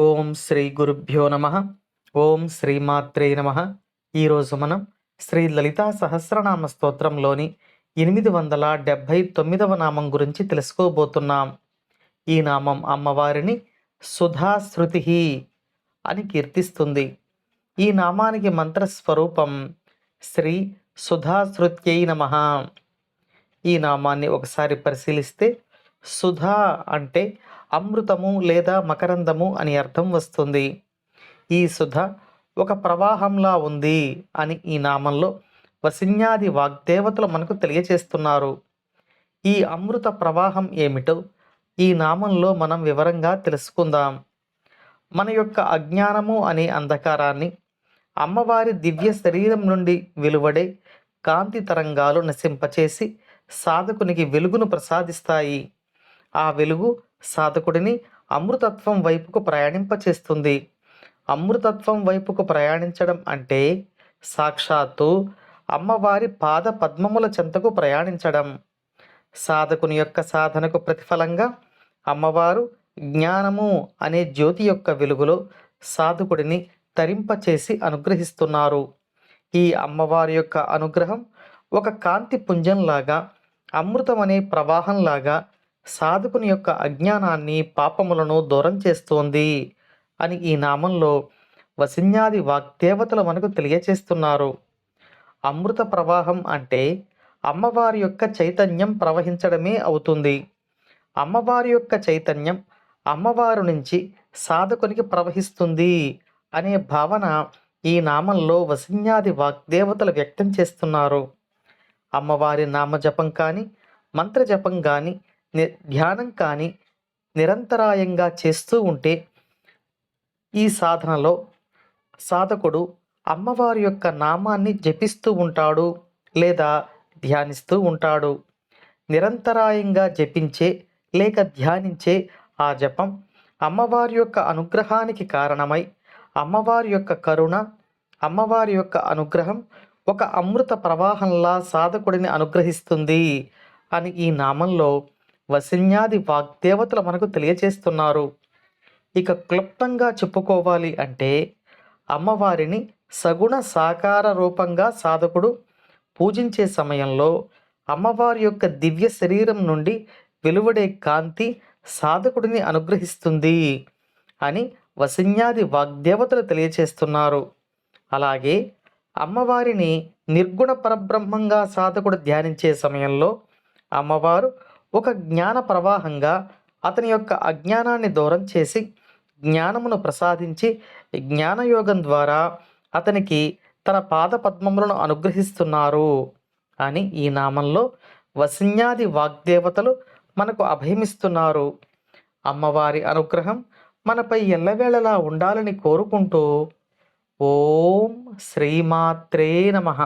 ఓం శ్రీ గురుభ్యో నమ. ఓం శ్రీమాత్రే నమ. ఈరోజు మనం శ్రీ లలితా సహస్రనామ స్తోత్రంలోని 879వ నామం గురించి తెలుసుకోబోతున్నాం. ఈ నామం అమ్మవారిని సుధాశ్రుతి అని కీర్తిస్తుంది. ఈ నామానికి మంత్రస్వరూపం శ్రీ సుధాశ్రుత్యై నమః. ఈ నామాన్ని ఒకసారి పరిశీలిస్తే సుధా అంటే అమృతము లేదా మకరందము అని అర్థం వస్తుంది. ఈ సుధ ఒక ప్రవాహంలా ఉంది అని ఈ నామంలో వసిన్యాది వాగ్దేవతలు మనకు తెలియచేస్తున్నారు. ఈ అమృత ప్రవాహం ఏమిటో ఈ నామంలో మనం వివరంగా తెలుసుకుందాం. మన యొక్క అజ్ఞానము అనే అంధకారాన్ని అమ్మవారి దివ్య శరీరం నుండి వెలువడే కాంతి తరంగాలు నశింపచేసి సాధకునికి వెలుగును ప్రసాదిస్తాయి. ఆ వెలుగు సాధకుడిని అమృతత్వం వైపుకు ప్రయాణింపచేస్తుంది. అమృతత్వం వైపుకు ప్రయాణించడం అంటే సాక్షాత్తు అమ్మవారి పాద పద్మముల చెంతకు ప్రయాణించడం. సాధకుని యొక్క సాధనకు ప్రతిఫలంగా అమ్మవారు జ్ఞానము అనే జ్యోతి యొక్క వెలుగులో సాధకుడిని తరింపచేసి అనుగ్రహిస్తున్నారు. ఈ అమ్మవారి యొక్క అనుగ్రహం ఒక కాంతి పుంజంలాగా, అమృతం అనే ప్రవాహంలాగా సాధకుని యొక్క అజ్ఞానాన్ని, పాపములను దూరం చేస్తోంది అని ఈ నామంలో వసిన్యాది వాగ్దేవతలు మనకు తెలియచేస్తున్నారు. అమృత ప్రవాహం అంటే అమ్మవారి యొక్క చైతన్యం ప్రవహించడమే అవుతుంది. అమ్మవారి యొక్క చైతన్యం అమ్మవారి నుంచి సాధకునికి ప్రవహిస్తుంది అనే భావన ఈ నామంలో వసిన్యాది వాగ్దేవతలు వ్యక్తం చేస్తున్నారు. అమ్మవారి నామజపం కానీ, మంత్రజపం కానీ, ధ్యానం కానీ నిరంతరాయంగా చేస్తూ ఉంటే ఈ సాధనలో సాధకుడు అమ్మవారి యొక్క నామాన్ని జపిస్తూ ఉంటాడు లేదా ధ్యానిస్తూ ఉంటాడు. నిరంతరాయంగా జపించే లేక ధ్యానించే ఆ జపం అమ్మవారి యొక్క అనుగ్రహానికి కారణమై అమ్మవారి యొక్క కరుణ, అమ్మవారి యొక్క అనుగ్రహం ఒక అమృత ప్రవాహంలా సాధకుడిని అనుగ్రహిస్తుంది అని ఈ నామంలో వసిన్యాది వాగ్దేవతలు మనకు తెలియచేస్తున్నారు. ఇక క్లుప్తంగా చెప్పుకోవాలి అంటే అమ్మవారిని సగుణ సాకార రూపంగా సాధకుడు పూజించే సమయంలో అమ్మవారి యొక్క దివ్య శరీరం నుండి వెలువడే కాంతి సాధకుడిని అనుగ్రహిస్తుంది అని వసిన్యాది వాగ్దేవతలు తెలియచేస్తున్నారు. అలాగే అమ్మవారిని నిర్గుణ పరబ్రహ్మంగా సాధకుడు ధ్యానించే సమయంలో అమ్మవారు ఒక జ్ఞాన ప్రవాహంగా అతని యొక్క అజ్ఞానాన్ని దూరం చేసి జ్ఞానమును ప్రసాదించి జ్ఞానయోగం ద్వారా అతనికి తన పాద పద్మములను అనుగ్రహిస్తున్నారు అని ఈ నామంలో వసిన్యాది వాగ్దేవతలు మనకు అభయమిస్తున్నారు. అమ్మవారి అనుగ్రహం మనపై ఎల్లవేళలా ఉండాలని కోరుకుంటూ ఓం శ్రీమాత్రే నమః.